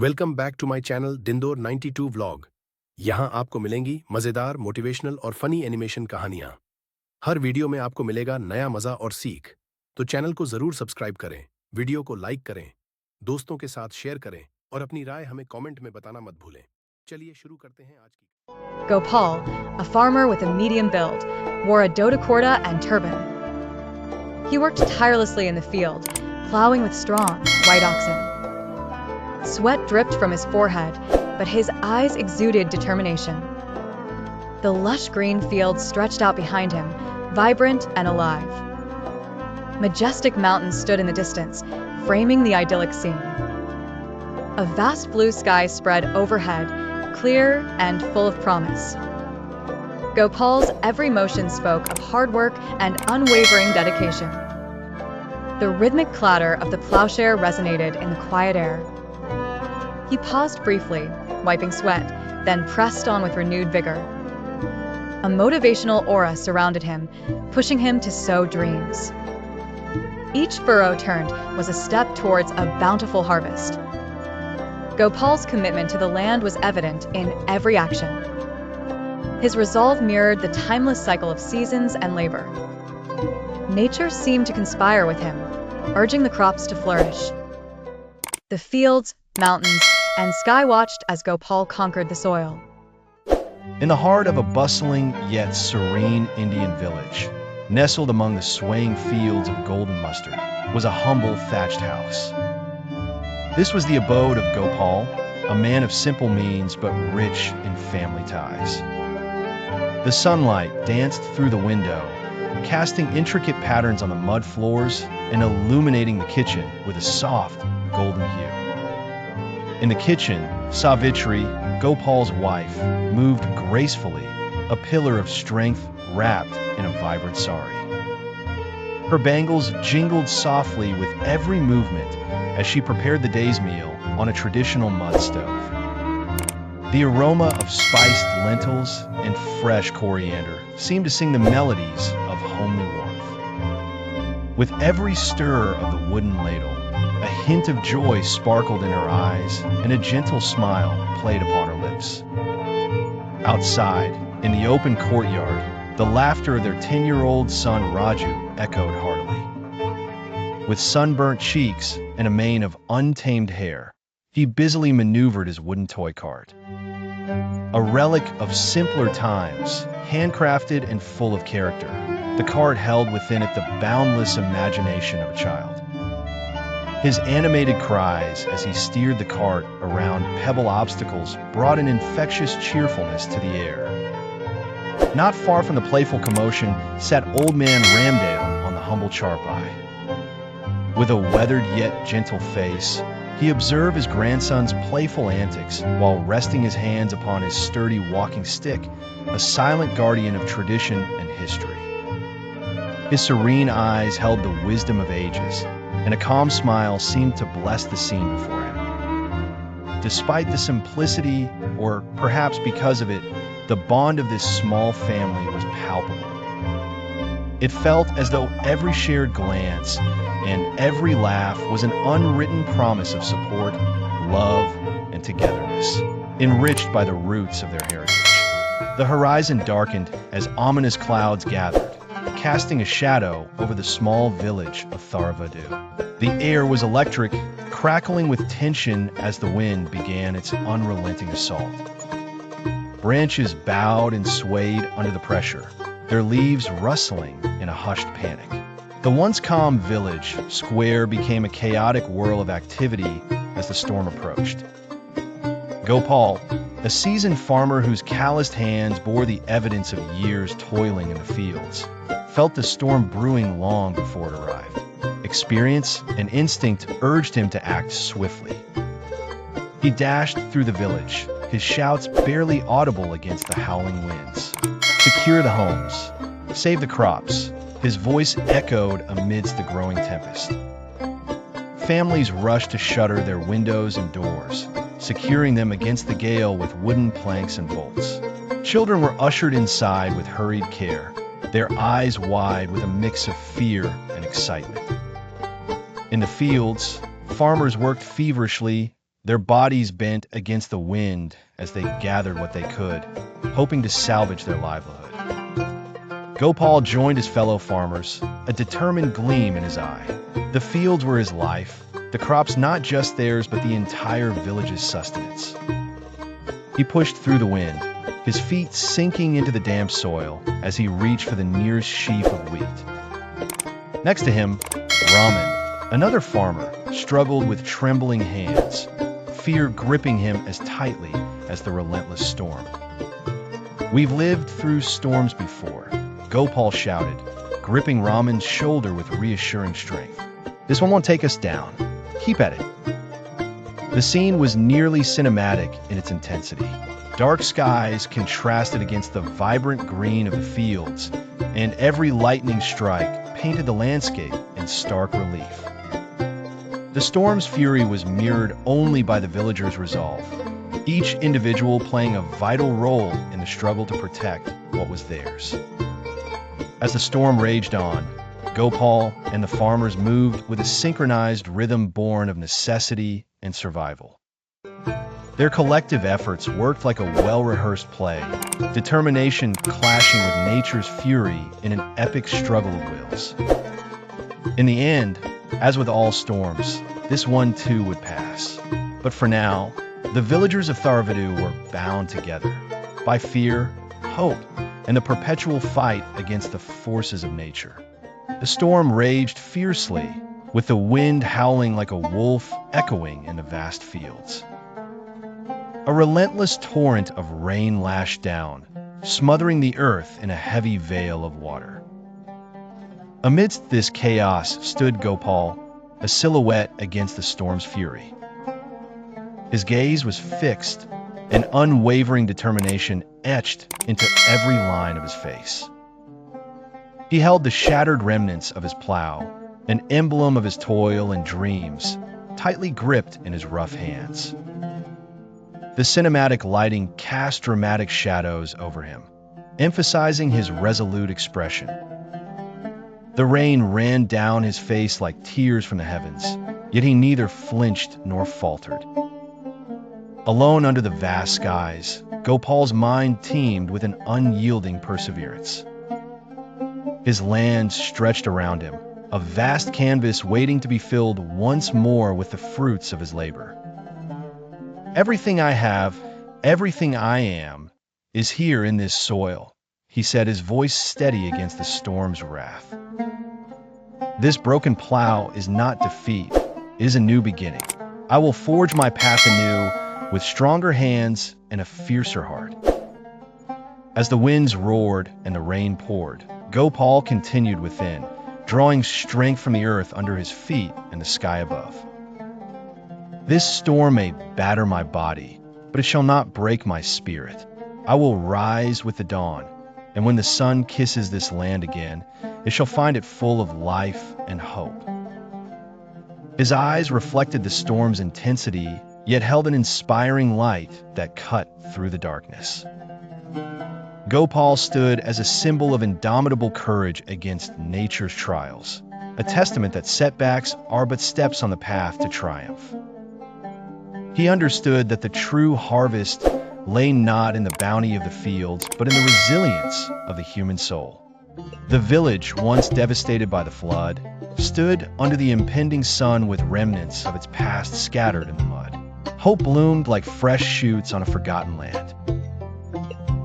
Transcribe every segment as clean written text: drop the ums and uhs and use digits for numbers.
Welcome back to my channel दिंदोर 92 vlog. यहाँ आपको मिलेंगी मज़ेदार, मोटिवेशनल और फनी एनिमेशन कहानियाँ। हर वीडियो में आपको मिलेगा नया मज़ा और सीख। तो चैनल को ज़रूर सब्सक्राइब करें, वीडियो को लाइक करें, दोस्तों के साथ शेयर करें और अपनी राय हमें कमेंट में बताना मत भूलें। चलिए शुरू करते हैं आज की। Gopal, a farmer with a medium build, wore a dotacorda and turban. He worked tirelessly in the field, plowing with strong, white oxen. Sweat dripped from his forehead, but his eyes exuded determination. The lush green fields stretched out behind him, vibrant and alive. Majestic mountains stood in the distance, framing the idyllic scene. A vast blue sky spread overhead, clear and full of promise. Gopal's every motion spoke of hard work and unwavering dedication. The rhythmic clatter of the plowshare resonated in the quiet air. He paused briefly, wiping sweat, then pressed on with renewed vigor. A motivational aura surrounded him, pushing him to sow dreams. Each furrow turned was a step towards a bountiful harvest. Gopal's commitment to the land was evident in every action. His resolve mirrored the timeless cycle of seasons and labor. Nature seemed to conspire with him, urging the crops to flourish. The fields, mountains, and sky watched as Gopal conquered the soil. In the heart of a bustling yet serene Indian village, nestled among the swaying fields of golden mustard, was a humble thatched house. This was the abode of Gopal, a man of simple means but rich in family ties. The sunlight danced through the window, casting intricate patterns on the mud floors and illuminating the kitchen with a soft, golden hue. In the kitchen, Savitri, Gopal's wife, moved gracefully, a pillar of strength wrapped in a vibrant sari. Her bangles jingled softly with every movement as she prepared the day's meal on a traditional mud stove. The aroma of spiced lentils and fresh coriander seemed to sing the melodies of homely warmth. With every stir of the wooden ladle, a hint of joy sparkled in her eyes, and a gentle smile played upon her lips. Outside, in the open courtyard, the laughter of their 10-year-old son Raju echoed heartily. With sunburnt cheeks and a mane of untamed hair, he busily maneuvered his wooden toy cart. A relic of simpler times, handcrafted and full of character, the cart held within it the boundless imagination of a child. His animated cries as he steered the cart around pebble obstacles brought an infectious cheerfulness to the air. Not far from the playful commotion sat Old Man Ramdale on the humble charpai. With a weathered yet gentle face, he observed his grandson's playful antics while resting his hands upon his sturdy walking stick, a silent guardian of tradition and history. His serene eyes held the wisdom of ages, and a calm smile seemed to bless the scene before him. Despite the simplicity, or perhaps because of it, the bond of this small family was palpable. It felt as though every shared glance and every laugh was an unwritten promise of support, love, and togetherness, enriched by the roots of their heritage. The horizon darkened as ominous clouds gathered, casting a shadow over the small village of Tharavadu. The air was electric, crackling with tension as the wind began its unrelenting assault. Branches bowed and swayed under the pressure, their leaves rustling in a hushed panic. The once calm village square became a chaotic whirl of activity as the storm approached. Gopal, a seasoned farmer whose calloused hands bore the evidence of years toiling in the fields, felt the storm brewing long before it arrived. Experience and instinct urged him to act swiftly. He dashed through the village, his shouts barely audible against the howling winds. Secure the homes, save the crops, his voice echoed amidst the growing tempest. Families rushed to shutter their windows and doors, securing them against the gale with wooden planks and bolts. Children were ushered inside with hurried care, their eyes wide with a mix of fear and excitement. In the fields, farmers worked feverishly, their bodies bent against the wind as they gathered what they could, hoping to salvage their livelihood. Gopal joined his fellow farmers, a determined gleam in his eye. The fields were his life, the crops not just theirs but the entire village's sustenance. He pushed through the wind, his feet sinking into the damp soil as he reached for the nearest sheaf of wheat. Next to him, Raman, another farmer, struggled with trembling hands, fear gripping him as tightly as the relentless storm. "We've lived through storms before," Gopal shouted, gripping Raman's shoulder with reassuring strength. "This one won't take us down. Keep at it." The scene was nearly cinematic in its intensity. Dark skies contrasted against the vibrant green of the fields, and every lightning strike painted the landscape in stark relief. The storm's fury was mirrored only by the villagers' resolve, each individual playing a vital role in the struggle to protect what was theirs. As the storm raged on, Gopal and the farmers moved with a synchronized rhythm born of necessity and survival. Their collective efforts worked like a well-rehearsed play, determination clashing with nature's fury in an epic struggle of wills. In the end, as with all storms, this one too would pass. But for now, the villagers of Tharvadu were bound together by fear, hope, and the perpetual fight against the forces of nature. The storm raged fiercely, with the wind howling like a wolf echoing in the vast fields. A relentless torrent of rain lashed down, smothering the earth in a heavy veil of water. Amidst this chaos stood Gopal, a silhouette against the storm's fury. His gaze was fixed, an unwavering determination etched into every line of his face. He held the shattered remnants of his plow, an emblem of his toil and dreams, tightly gripped in his rough hands. The cinematic lighting cast dramatic shadows over him, emphasizing his resolute expression. The rain ran down his face like tears from the heavens, yet he neither flinched nor faltered. Alone under the vast skies, Gopal's mind teemed with an unyielding perseverance. His land stretched around him, a vast canvas waiting to be filled once more with the fruits of his labor. "Everything I have, everything I am, is here in this soil," he said, his voice steady against the storm's wrath. "This broken plow is not defeat, it is a new beginning. I will forge my path anew with stronger hands and a fiercer heart." As the winds roared and the rain poured, Gopal continued within, drawing strength from the earth under his feet and the sky above. "This storm may batter my body, but it shall not break my spirit. I will rise with the dawn, and when the sun kisses this land again, it shall find it full of life and hope." His eyes reflected the storm's intensity, yet held an inspiring light that cut through the darkness. Gopal stood as a symbol of indomitable courage against nature's trials, a testament that setbacks are but steps on the path to triumph. He understood that the true harvest lay not in the bounty of the fields, but in the resilience of the human soul. The village, once devastated by the flood, stood under the impending sun with remnants of its past scattered in the mud. Hope bloomed like fresh shoots on a forgotten land.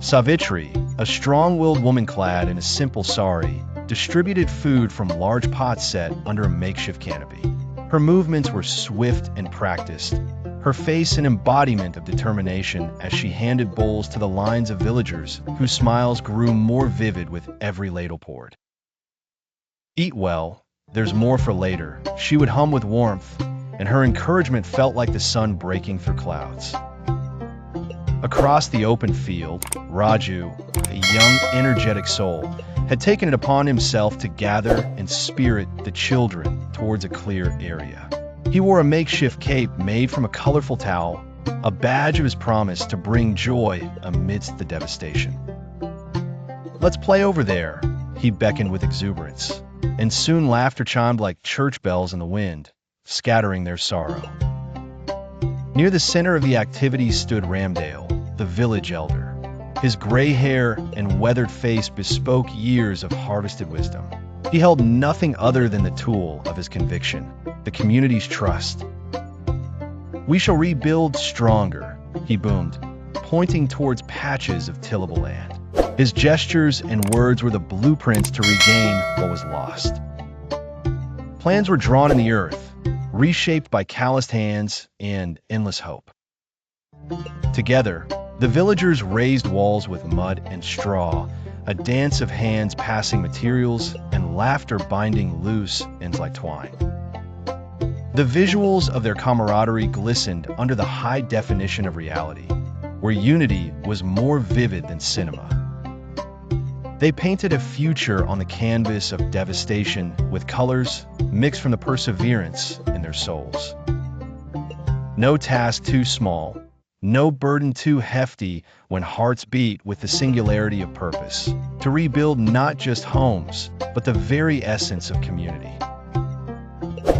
Savitri, a strong-willed woman clad in a simple sari, distributed food from large pots set under a makeshift canopy. Her movements were swift and practiced, her face an embodiment of determination as she handed bowls to the lines of villagers whose smiles grew more vivid with every ladle poured. "Eat well, there's more for later," she would hum with warmth, and her encouragement felt like the sun breaking through clouds. Across the open field, Raju, a young, energetic soul, had taken it upon himself to gather and spirit the children towards a clear area. He wore a makeshift cape made from a colorful towel, a badge of his promise to bring joy amidst the devastation. "Let's play over there," he beckoned with exuberance, and soon laughter chimed like church bells in the wind, scattering their sorrow. Near the center of the activity stood Ramdale, the village elder. His gray hair and weathered face bespoke years of harvested wisdom. He held nothing other than the tool of his conviction, the community's trust. "We shall rebuild stronger," he boomed, pointing towards patches of tillable land. His gestures and words were the blueprints to regain what was lost. Plans were drawn in the earth, reshaped by calloused hands and endless hope. Together, the villagers raised walls with mud and straw, a dance of hands passing materials and laughter binding loose ends like twine. The visuals of their camaraderie glistened under the high definition of reality, where unity was more vivid than cinema. They painted a future on the canvas of devastation with colors mixed from the perseverance in their souls. No task too small, no burden too hefty when hearts beat with the singularity of purpose, to rebuild not just homes, but the very essence of community.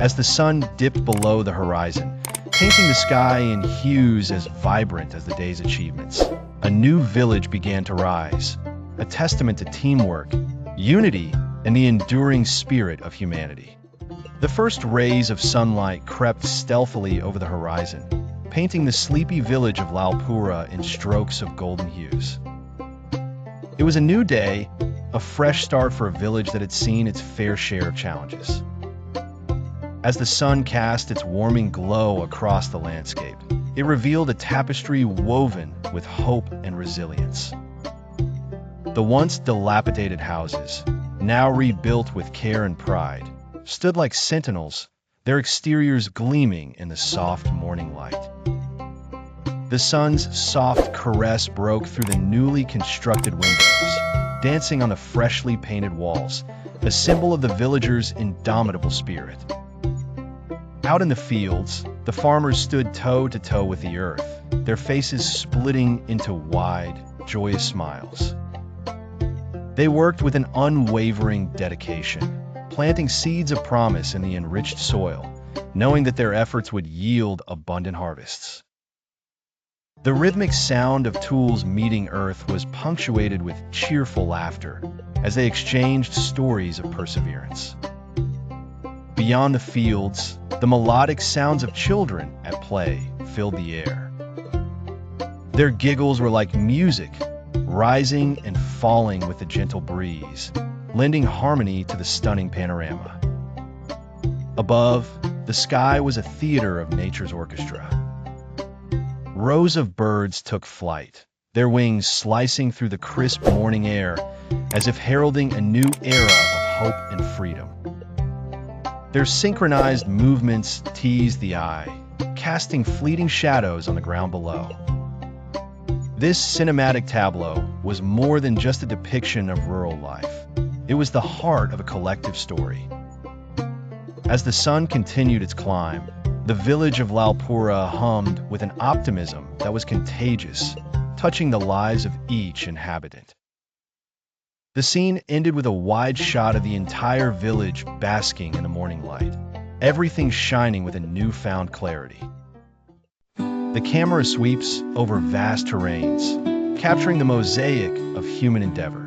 As the sun dipped below the horizon, painting the sky in hues as vibrant as the day's achievements, a new village began to rise, a testament to teamwork, unity, and the enduring spirit of humanity. The first rays of sunlight crept stealthily over the horizon, painting the sleepy village of Lalpura in strokes of golden hues. It was a new day, a fresh start for a village that had seen its fair share of challenges. As the sun cast its warming glow across the landscape, it revealed a tapestry woven with hope and resilience. The once dilapidated houses, now rebuilt with care and pride, stood like sentinels, their exteriors gleaming in the soft morning light. The sun's soft caress broke through the newly constructed windows, dancing on the freshly painted walls, a symbol of the villagers' indomitable spirit. Out in the fields, the farmers stood toe to toe with the earth, their faces splitting into wide, joyous smiles. They worked with an unwavering dedication, planting seeds of promise in the enriched soil, knowing that their efforts would yield abundant harvests. The rhythmic sound of tools meeting earth was punctuated with cheerful laughter as they exchanged stories of perseverance. Beyond the fields, the melodic sounds of children at play filled the air. Their giggles were like music, rising and falling with the gentle breeze, lending harmony to the stunning panorama. Above, the sky was a theater of nature's orchestra. Rows of birds took flight, their wings slicing through the crisp morning air as if heralding a new era of hope and freedom. Their synchronized movements teased the eye, casting fleeting shadows on the ground below. This cinematic tableau was more than just a depiction of rural life. It was the heart of a collective story. As the sun continued its climb, the village of Lalpura hummed with an optimism that was contagious, touching the lives of each inhabitant. The scene ended with a wide shot of the entire village basking in the morning light, everything shining with a newfound clarity. The camera sweeps over vast terrains, capturing the mosaic of human endeavor.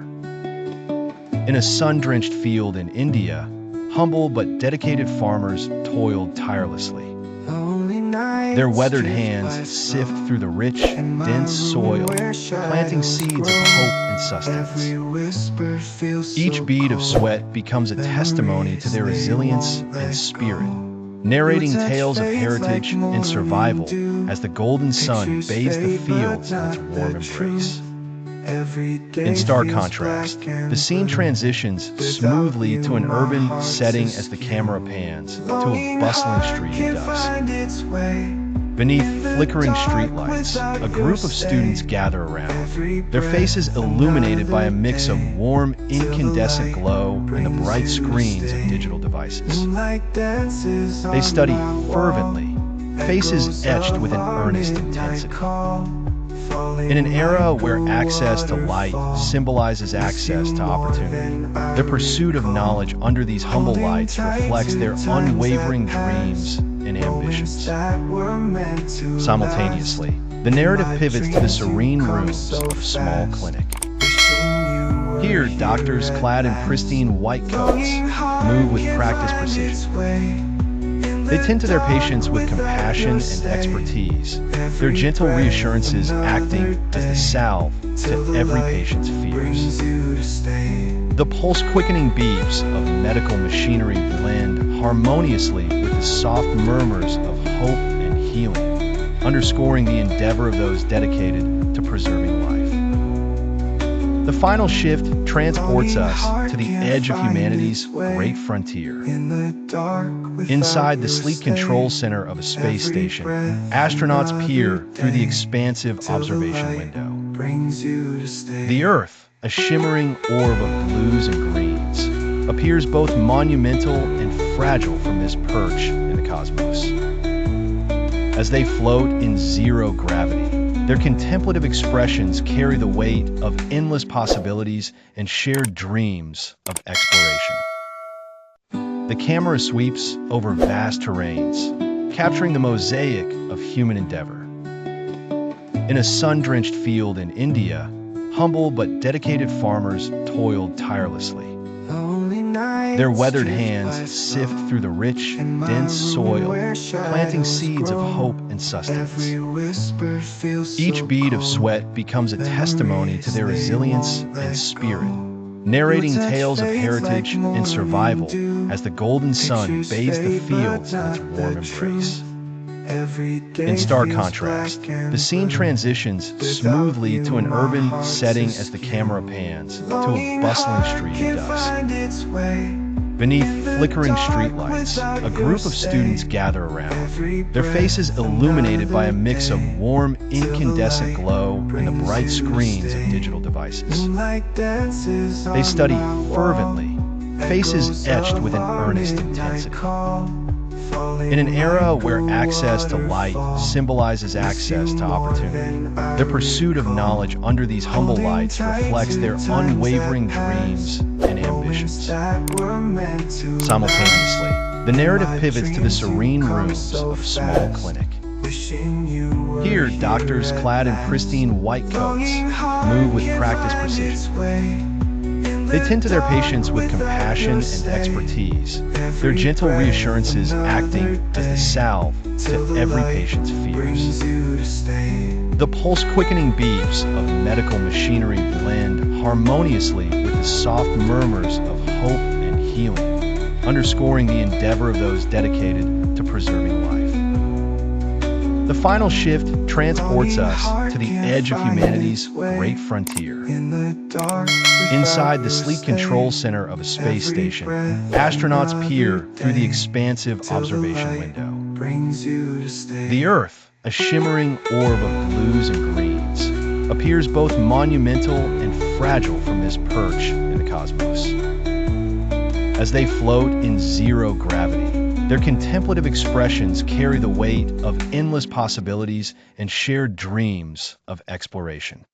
In a sun-drenched field in India, humble but dedicated farmers toiled tirelessly. Their weathered hands sift through the rich, dense soil, planting seeds of hope and sustenance. Each bead of sweat becomes a testimony to their resilience and spirit, narrating tales of heritage and survival as the golden sun bathes the fields in its warm embrace. In stark contrast, the scene transitions smoothly to an urban setting as the camera pans to a bustling street in dusk. Beneath flickering streetlights, a group of students gather around, their faces illuminated by a mix of warm, incandescent glow and the bright screens of digital devices. They study fervently, faces etched with an earnest intensity. In an era where access to light symbolizes access to opportunity, the pursuit of knowledge under these humble lights reflects their unwavering dreams and ambitions. Simultaneously, the narrative pivots to the serene rooms of a small clinic. Here, doctors clad in pristine white coats move with practiced precision. They tend to their patients with compassion and expertise, their gentle reassurances acting as the salve to every patient's fears. The pulse-quickening beeps of medical machinery blend harmoniously with the soft murmurs of hope and healing, underscoring the endeavor of those dedicated to preserving life. The final shift transports us to the edge of humanity's great frontier. Inside the sleek control center of a space station, astronauts peer through the expansive observation window. The Earth, a shimmering orb of blues and greens, appears both monumental and fragile from this perch in the cosmos. As they float in zero gravity, their contemplative expressions carry the weight of endless possibilities and shared dreams of exploration. The camera sweeps over vast terrains, capturing the mosaic of human endeavor. In a sun-drenched field in India, humble but dedicated farmers toiled tirelessly. Their weathered hands sift through the rich, dense soil, planting seeds of hope and sustenance. Each bead of sweat becomes a testimony to their resilience and spirit, narrating tales of heritage and survival as the golden sun bathes the fields in its warm embrace. In stark contrast, the scene transitions smoothly to an urban setting as the camera pans to a bustling street at dusk. Beneath flickering streetlights, a group of students gather around, their faces illuminated by a mix of warm, incandescent glow and the bright screens of digital devices. They study fervently, faces etched with an earnest intensity. In an era where access to light symbolizes access to opportunity, the pursuit of knowledge under these humble lights reflects their unwavering dreams and ambitions. Simultaneously, the narrative pivots to the serene rooms of a small clinic. Here, doctors clad in pristine white coats move with practiced precision. They tend to their patients with compassion and expertise, their gentle reassurances acting as the salve to every patient's fears. The pulse-quickening beeps of medical machinery blend harmoniously with the soft murmurs of hope and healing, underscoring the endeavor of those dedicated to preserving life. The final shift transports us to the edge of humanity's great frontier. Inside the sleek control center of a space station, astronauts peer through the expansive observation window. The Earth, a shimmering orb of blues and greens, appears both monumental and fragile from this perch in the cosmos. As they float in zero gravity, their contemplative expressions carry the weight of endless possibilities and shared dreams of exploration.